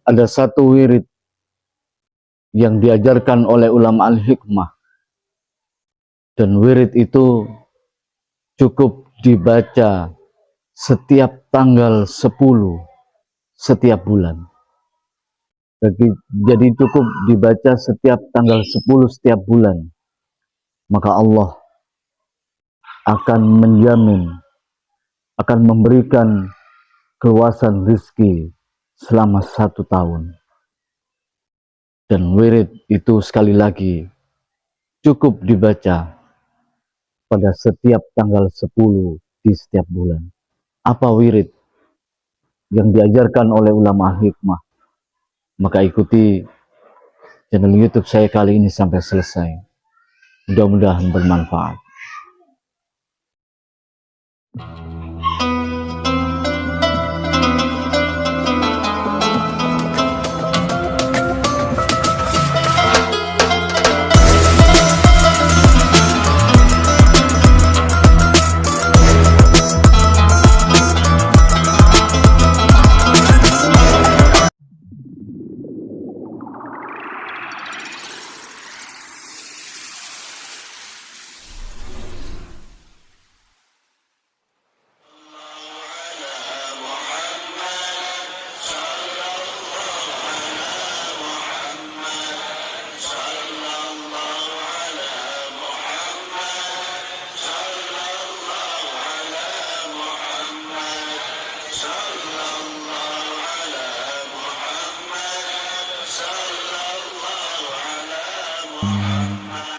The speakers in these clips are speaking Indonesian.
ada satu wirid yang diajarkan oleh ulama al-hikmah, dan wirid itu cukup dibaca setiap tanggal 10 setiap bulan. Jadi cukup dibaca setiap tanggal 10 setiap bulan, maka Allah akan menjamin, akan memberikan keluasan rizki selama 1 tahun. Dan wirid itu sekali lagi cukup dibaca pada setiap tanggal 10 di setiap bulan. Apa wirid yang diajarkan oleh ulama hikmah? Maka ikuti channel YouTube saya kali ini sampai selesai. Mudah-mudahan bermanfaat.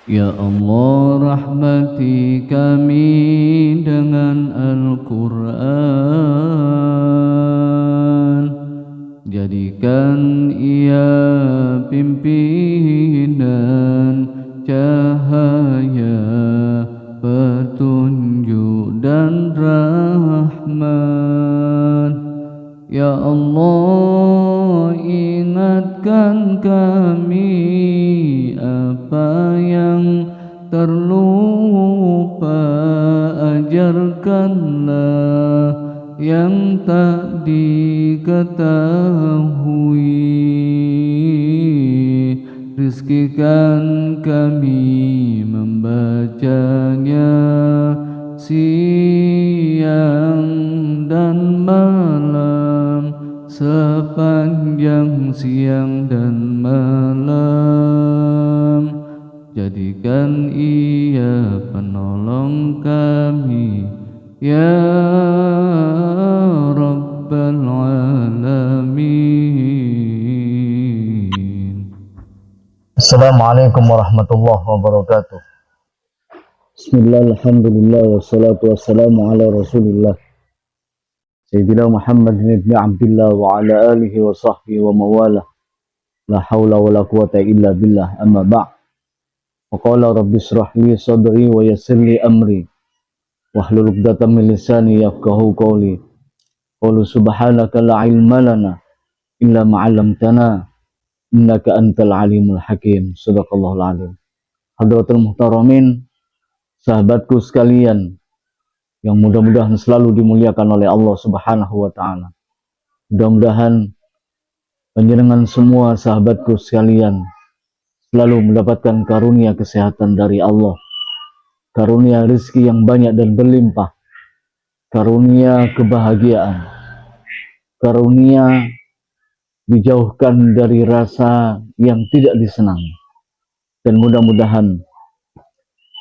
Ya Allah, rahmati kami dengan Al-Quran, jadikan ia pimpinan, cahaya, petunjuk dan rahmat. Ya Allah, ingatkan kami apa yang terlupa, ajarkanlah yang tak diketahui, rizkikan kami membacanya siang dan malam, sepanjang siang dan malam. Jadikan ia penolong kami, ya Rabbal Alamin. Assalamualaikum warahmatullahi wabarakatuh. Bismillah, alhamdulillah, wassalatu wassalamu ala rasulillah Sayyidina Muhammad ibn Abdillah wa ala alihi wa sahbihi wa mawalah. La hawla wa la quwata illa billah, amma ba' wa qala rabbi shrah li sadri wa yassir li amri wahlul 'uqdatam min lisani yafqahu qawli. Qulu subhanaka la ilma lana illa ma 'allamtana innaka antal alimul hakim. Shadaqallahul alim. Hadratul muhtaramin, sahabatku sekalian yang mudah-mudahan selalu dimuliakan oleh Allah Subhanahu wa taala. Mudah-mudahan panjenengan semua sahabatku sekalian selalu mendapatkan karunia kesehatan dari Allah, karunia rezeki yang banyak dan berlimpah, karunia kebahagiaan, karunia dijauhkan dari rasa yang tidak disenangi. Dan mudah-mudahan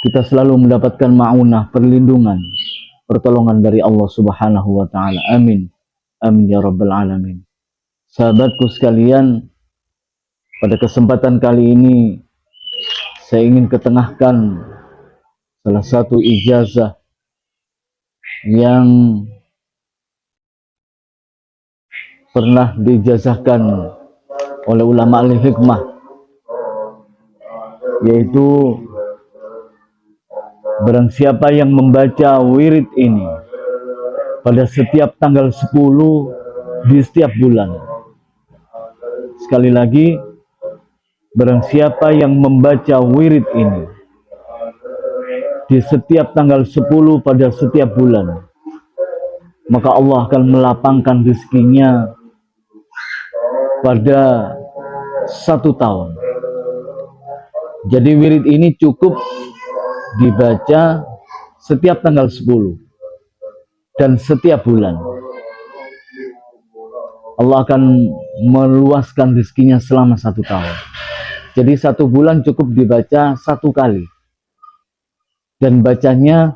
kita selalu mendapatkan ma'unah, perlindungan, pertolongan dari Allah Subhanahu wa taala. Amin. Amin ya rabbal alamin. Sahabatku sekalian, pada kesempatan kali ini saya ingin ketengahkan salah satu ijazah yang pernah diijazahkan oleh ulama al-hikmah, yaitu barang siapa yang membaca wirid ini pada setiap tanggal 10 di setiap bulan. Sekali lagi, barang siapa yang membaca wirid ini di setiap tanggal 10 pada setiap bulan, maka Allah akan melapangkan rezekinya pada 1 tahun. Jadi wirid ini cukup dibaca setiap tanggal 10 dan setiap bulan. Allah akan meluaskan rezekinya selama 1 tahun. Jadi 1 bulan cukup dibaca 1 kali. Dan bacanya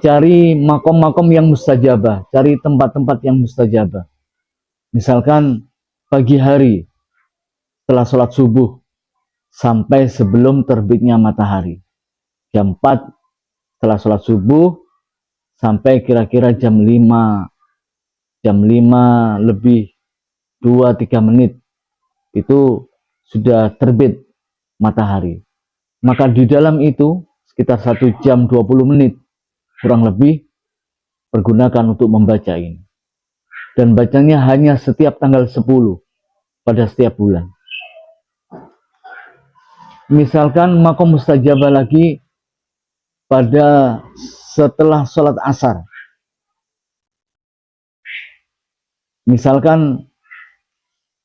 cari makom-makom yang mustajabah, cari tempat-tempat yang mustajabah. Misalkan pagi hari setelah sholat subuh sampai sebelum terbitnya matahari. Jam 4 setelah sholat subuh sampai kira-kira jam 5 lebih 2-3 menit itu sudah terbit matahari. Maka di dalam itu sekitar 1 jam 20 menit kurang lebih pergunakan untuk membaca ini. Dan bacanya hanya setiap tanggal 10 pada setiap bulan. Misalkan makom mustajabah lagi pada setelah sholat asar. Misalkan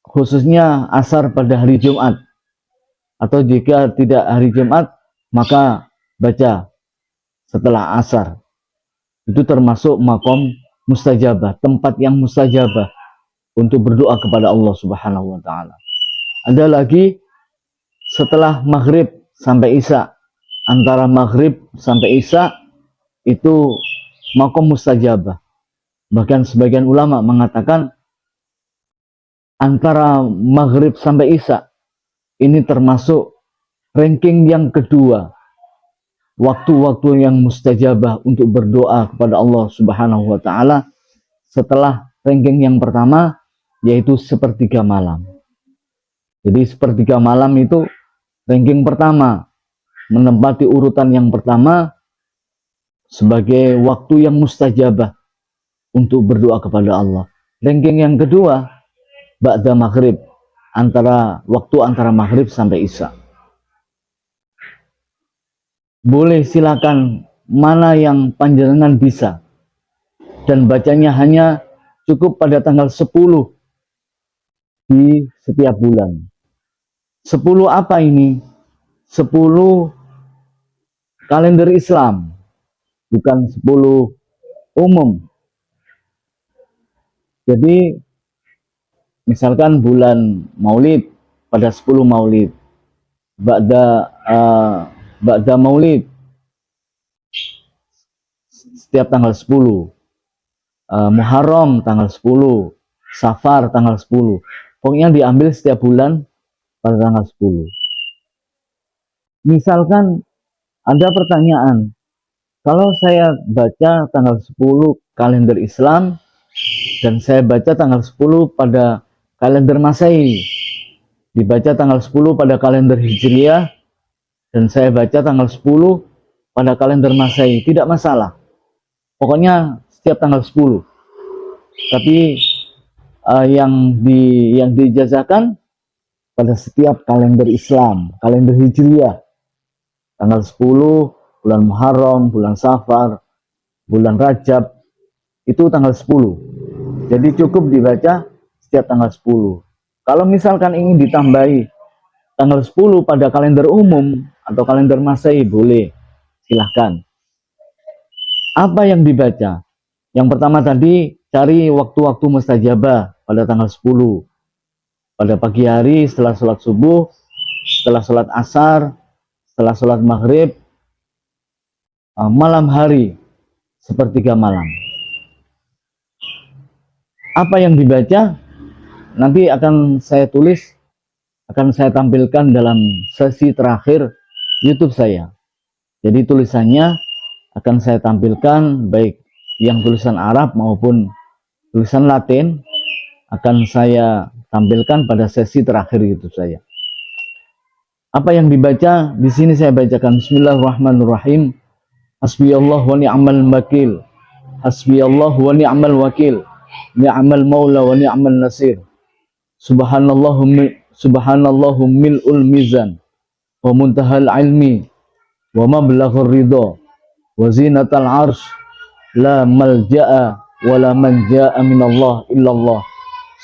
khususnya asar pada hari Jumat, atau jika tidak hari Jumat maka baca setelah asar. Itu termasuk makom mustajabah, tempat yang mustajabah untuk berdoa kepada Allah Subhanahu wa taala. Ada lagi setelah maghrib sampai isya, antara maghrib sampai isya itu makom mustajabah. Bahkan sebagian ulama mengatakan antara maghrib sampai isya ini termasuk ranking yang kedua, waktu-waktu yang mustajabah untuk berdoa kepada Allah Subhanahu wa taala setelah ranking yang pertama, yaitu sepertiga malam. Jadi sepertiga malam itu ranking pertama, menempati urutan yang pertama sebagai waktu yang mustajabah untuk berdoa kepada Allah. Ranking yang kedua ba'da maghrib, waktu antara maghrib sampai isya. Boleh silakan mana yang panjenengan bisa, dan bacanya hanya cukup pada tanggal 10 di setiap bulan. 10 apa ini? 10 kalender Islam, bukan 10 umum. Jadi misalkan bulan Maulid pada 10 Maulid, ba'da Maulid setiap tanggal 10, Muharram tanggal 10, Safar tanggal 10. Pokoknya diambil setiap bulan pada tanggal 10. Misalkan ada pertanyaan, kalau saya baca tanggal 10 kalender Islam dan saya baca tanggal 10 pada kalender Masehi, dibaca tanggal 10 pada kalender Hijriah, dan saya baca tanggal 10 pada kalender Masehi, tidak masalah. Pokoknya setiap tanggal 10. Tapi yang diijazahkan pada setiap kalender Islam, kalender Hijriah, tanggal 10 bulan Muharram, bulan Safar, bulan Rajab, itu tanggal 10. Jadi cukup dibaca setiap tanggal 10. Kalau misalkan ingin ditambahi tanggal 10 pada kalender umum atau kalender Masehi, boleh, silahkan. Apa yang dibaca? Yang pertama tadi, cari waktu-waktu mustajabah pada tanggal 10. Pada pagi hari setelah sholat subuh, setelah sholat asar, setelah sholat maghrib, malam hari, sepertiga malam. Apa yang dibaca? Nanti akan saya tulis, akan saya tampilkan dalam sesi terakhir YouTube saya. Jadi tulisannya akan saya tampilkan, baik yang tulisan Arab maupun tulisan Latin, akan saya tampilkan pada sesi terakhir YouTube saya. Apa yang dibaca? Di sini saya bacakan Bismillahirrahmanirrahim. Hasbiyallah wa ni'mal wakil. Hasbiyallah wa ni'mal wakil. Ni'mal maula wa ni'mal nasir. Subhanallahu mil'ul mizan wa muntahal ilmi wa mablaghur ridha wa zinatal arsh, la malja'a wa la manja'a minallah illallah.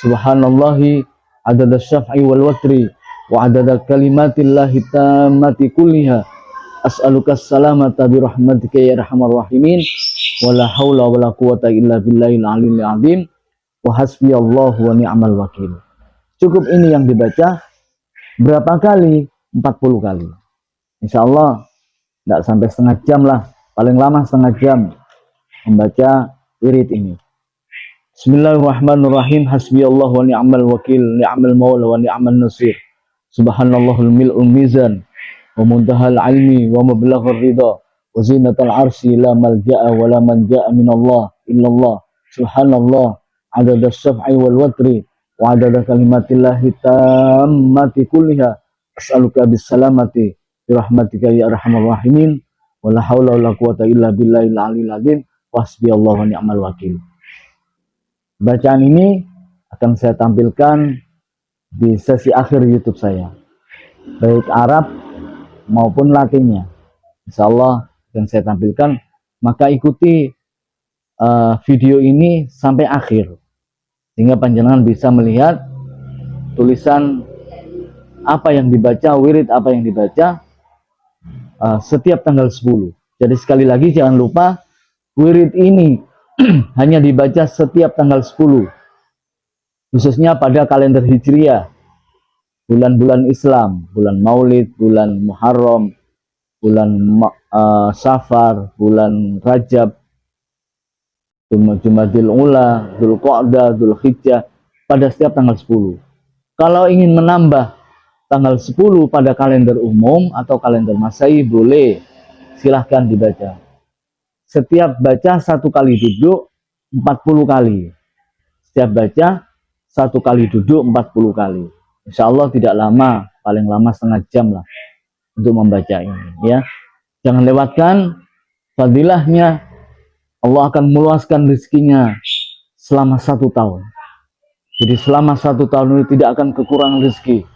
Subhanallahi adada syaf'i wal watri wa adada kalimatillahi tammati kulliha. As'aluka salamata bi rahmatika ya arhamar rahimin. Wala haula wala quwata illa billahil aliyil azim. Wa hasbiyallahu wa ni'mal wakil. Cukup ini yang dibaca. Berapa kali? 40 kali. Insya Allah tidak sampai setengah jam lah, paling lama setengah jam membaca wirid ini. Bismillahirrahmanirrahim. Hasbiyallahu wa ni'mal wakil, ni'mal maula wa ni'mal nasir. Subhanallahul mil'ul mizan wa muntahal ilmi wa mablaghur ridha wa zinatal arsy la malja'a wa la manja'a minallah illallah. Subhanallah adada syaf'i wal watri wa adada kalimatillahi tammati kulliha. As'aluka bis salamati bi rahmatika ya arhamar rahimin. Wala haula wala quwata illa billahil aliyil azim. Wasbiyallahu wa ni'mal wakil. Bacaan ini akan saya tampilkan di sesi akhir YouTube saya, baik Arab maupun Latinnya. Insya Allah akan saya tampilkan. Maka ikuti video ini sampai akhir, sehingga panjenengan bisa melihat tulisan apa yang dibaca, wirid apa yang dibaca setiap tanggal 10. Jadi sekali lagi jangan lupa, wirid ini hanya dibaca setiap tanggal 10, khususnya pada kalender Hijriah, bulan-bulan Islam, bulan Maulid, bulan Muharram, bulan Safar, bulan Rajab, Jumadil Ula, Dzulqa'dah, Dzulhijjah, pada setiap tanggal 10. Kalau ingin menambah tanggal 10 pada kalender umum atau kalender Masehi, boleh, silahkan dibaca. Setiap baca satu kali duduk 40 kali. Setiap baca satu kali duduk 40 kali. Insya Allah tidak lama, paling lama setengah jam lah untuk membaca ini, ya. Jangan lewatkan fadilahnya. Allah akan meluaskan rezekinya selama 1 tahun. Jadi selama 1 tahun itu tidak akan kekurangan rezeki.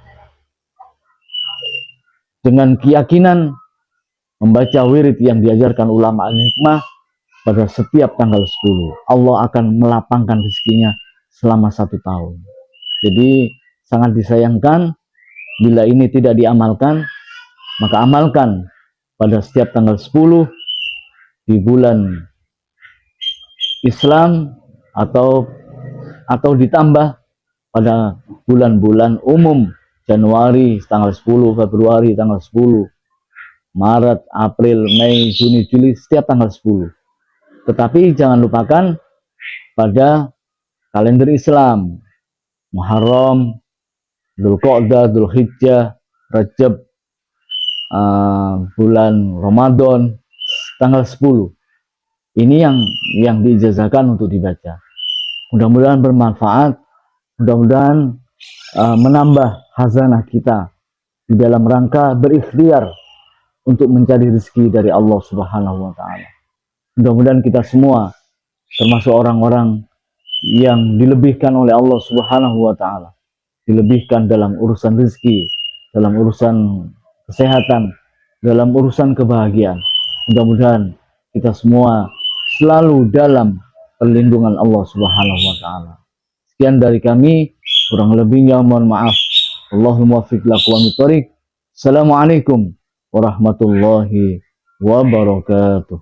Dengan keyakinan membaca wirid yang diajarkan ulama al-hikmah pada setiap tanggal 10, Allah akan melapangkan rezekinya selama 1 tahun. Jadi sangat disayangkan bila ini tidak diamalkan. Maka amalkan pada setiap tanggal 10 di bulan Islam, atau ditambah pada bulan-bulan umum, Januari tanggal 10, Februari tanggal 10, Maret, April, Mei, Juni, Juli, setiap tanggal 10. Tetapi jangan lupakan pada kalender Islam, Muharram, Dzulqa'dah, Dzulhijjah, Rajab, bulan Ramadan tanggal 10. Ini yang diijazahkan untuk dibaca. Mudah-mudahan bermanfaat, mudah-mudahan menambah khazanah kita di dalam rangka berikhtiar untuk mencari rezeki dari Allah Subhanahu wa taala. Mudah-mudahan kita semua termasuk orang-orang yang dilebihkan oleh Allah Subhanahu wa taala, dilebihkan dalam urusan rezeki, dalam urusan kesehatan, dalam urusan kebahagiaan. Mudah-mudahan kita semua selalu dalam perlindungan Allah Subhanahu wa taala. Sekian dari kami, kurang lebihnya mohon maaf. Allahumma muwaffiq laqwamit thoriq. Assalamualaikum warahmatullahi wabarakatuh.